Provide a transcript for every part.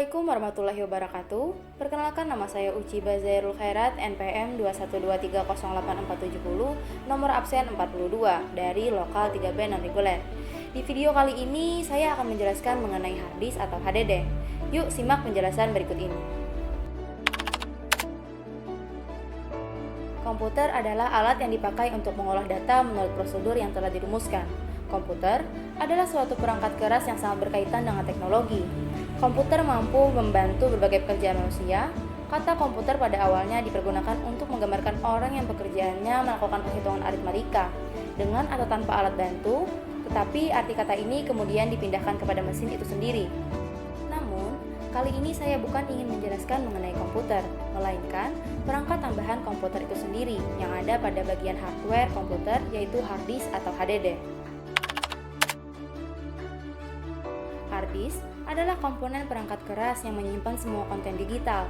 Assalamualaikum warahmatullahi wabarakatuh. Perkenalkan, nama saya Uci Bazairul Khairat, NPM 212308470, nomor absen 42 dari lokal 3B non-reguler. Di video kali ini saya akan menjelaskan mengenai hard disk atau HDD. Yuk simak penjelasan berikut ini. Komputer adalah alat yang dipakai untuk mengolah data menurut prosedur yang telah dirumuskan. Komputer adalah suatu perangkat keras yang sangat berkaitan dengan teknologi. Komputer mampu membantu berbagai pekerjaan manusia. Kata komputer pada awalnya dipergunakan untuk menggambarkan orang yang pekerjaannya melakukan perhitungan aritmatika dengan atau tanpa alat bantu, tetapi arti kata ini kemudian dipindahkan kepada mesin itu sendiri. Namun, kali ini saya bukan ingin menjelaskan mengenai komputer, melainkan perangkat tambahan komputer itu sendiri yang ada pada bagian hardware komputer, yaitu hard disk atau HDD. Hard disk adalah komponen perangkat keras yang menyimpan semua konten digital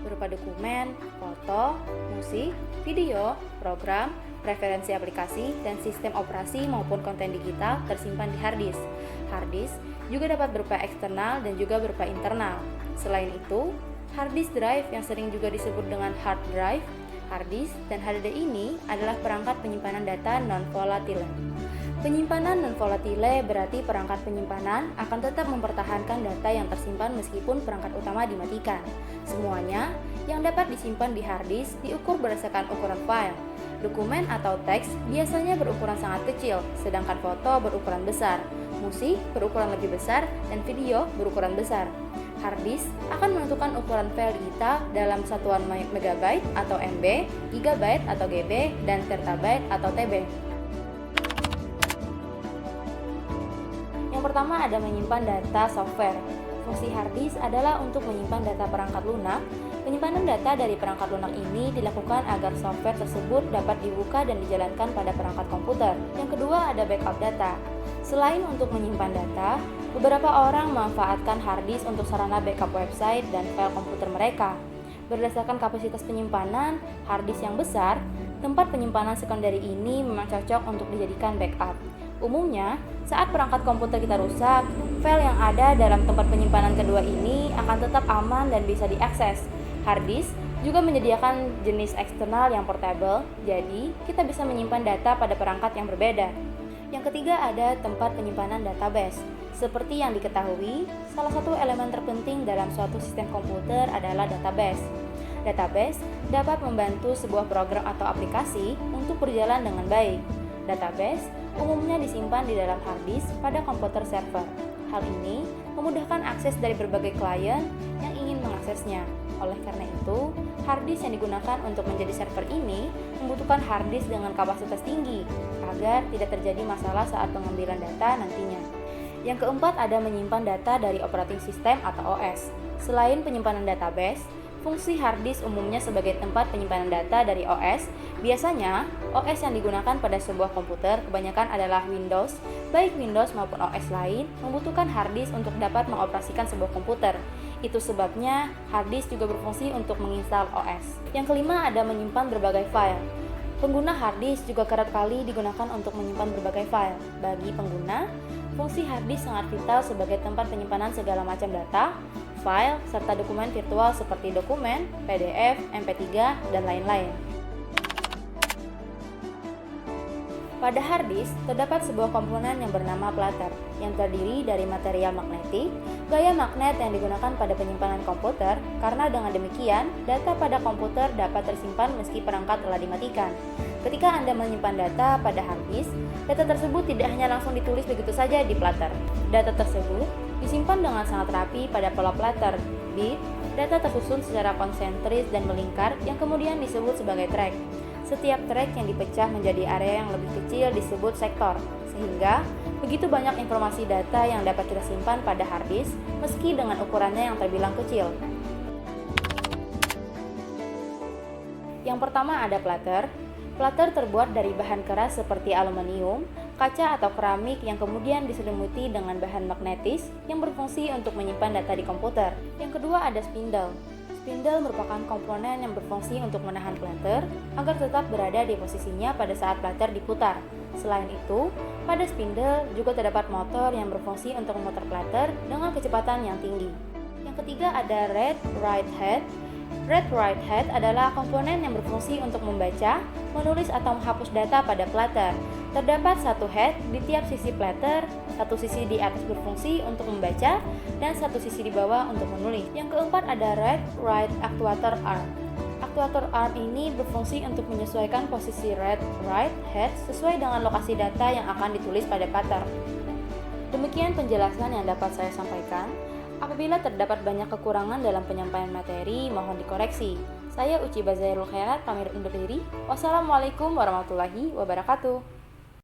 berupa dokumen, foto, musik, video, program, referensi aplikasi, dan sistem operasi maupun konten digital tersimpan di hard disk. Hard disk juga dapat berupa eksternal dan juga berupa internal. Selain itu, hard disk drive yang sering juga disebut dengan hard drive, hard disk, dan HDD ini adalah perangkat penyimpanan data non-volatile. Penyimpanan non-volatile berarti perangkat penyimpanan akan tetap mempertahankan data yang tersimpan meskipun perangkat utama dimatikan. Semuanya yang dapat disimpan di hard disk diukur berdasarkan ukuran file. Dokumen atau teks biasanya berukuran sangat kecil, sedangkan foto berukuran besar, musik berukuran lebih besar, dan video berukuran besar. Hard disk akan menentukan ukuran file digital dalam satuan megabyte atau MB, gigabyte atau GB, dan terabyte atau TB. Yang pertama ada menyimpan data software. Fungsi hard disk adalah untuk menyimpan data perangkat lunak. Penyimpanan data dari perangkat lunak ini dilakukan agar software tersebut dapat dibuka dan dijalankan pada perangkat komputer. Yang kedua ada backup data. Selain untuk menyimpan data, beberapa orang memanfaatkan hard disk untuk sarana backup website dan file komputer mereka. Berdasarkan kapasitas penyimpanan, hard disk yang besar, tempat penyimpanan sekunderi ini memang cocok untuk dijadikan backup. Umumnya, saat perangkat komputer kita rusak, file yang ada dalam tempat penyimpanan kedua ini akan tetap aman dan bisa diakses. Hard disk juga menyediakan jenis eksternal yang portable, jadi kita bisa menyimpan data pada perangkat yang berbeda. Yang ketiga ada tempat penyimpanan database. Seperti yang diketahui, salah satu elemen terpenting dalam suatu sistem komputer adalah database. Database dapat membantu sebuah program atau aplikasi untuk berjalan dengan baik. Database umumnya disimpan di dalam hard disk pada komputer server. Hal ini memudahkan akses dari berbagai klien yang ingin mengaksesnya. Oleh karena itu, hard disk yang digunakan untuk menjadi server ini membutuhkan hard disk dengan kapasitas tinggi agar tidak terjadi masalah saat pengambilan data nantinya. Yang keempat ada menyimpan data dari operating system atau OS. Selain penyimpanan database, fungsi hard disk umumnya sebagai tempat penyimpanan data dari OS. Biasanya, OS yang digunakan pada sebuah komputer kebanyakan adalah Windows. Baik Windows maupun OS lain membutuhkan hard disk untuk dapat mengoperasikan sebuah komputer. Itu sebabnya hard disk juga berfungsi untuk menginstal OS. Yang kelima ada menyimpan berbagai file. Pengguna hard disk juga kerap kali digunakan untuk menyimpan berbagai file. Bagi pengguna, fungsi hard disk sangat vital sebagai tempat penyimpanan segala macam data, file, serta dokumen virtual seperti dokumen, PDF, MP3, dan lain-lain. Pada hard disk, terdapat sebuah komponen yang bernama platter, yang terdiri dari material magnetik, gaya magnet yang digunakan pada penyimpanan komputer, karena dengan demikian, data pada komputer dapat tersimpan meski perangkat telah dimatikan. Ketika Anda menyimpan data pada hard disk, data tersebut tidak hanya langsung ditulis begitu saja di platter. Data tersebut disimpan dengan sangat rapi pada pola platter. Bit, data tersusun secara konsentris dan melingkar yang kemudian disebut sebagai track. Setiap track yang dipecah menjadi area yang lebih kecil disebut sektor, sehingga begitu banyak informasi data yang dapat kita simpan pada hard disk meski dengan ukurannya yang terbilang kecil. Yang pertama ada platter. Platter terbuat dari bahan keras seperti aluminium, kaca atau keramik yang kemudian diselimuti dengan bahan magnetis yang berfungsi untuk menyimpan data di komputer. Yang kedua ada spindle. Spindle merupakan komponen yang berfungsi untuk menahan platter agar tetap berada di posisinya pada saat platter diputar. Selain itu, pada spindle juga terdapat motor yang berfungsi untuk memutar platter dengan kecepatan yang tinggi. Yang ketiga ada read write head. Read write head adalah komponen yang berfungsi untuk membaca, menulis atau menghapus data pada platter. Terdapat satu head di tiap sisi platter, satu sisi di atas berfungsi untuk membaca, dan satu sisi di bawah untuk menulis. Yang keempat ada read write actuator arm. Actuator arm ini berfungsi untuk menyesuaikan posisi read write head sesuai dengan lokasi data yang akan ditulis pada platter. Demikian penjelasan yang dapat saya sampaikan. Apabila terdapat banyak kekurangan dalam penyampaian materi, mohon dikoreksi. Saya Uci Bazairul Khairat, pamit undur diri. Wassalamualaikum warahmatullahi wabarakatuh.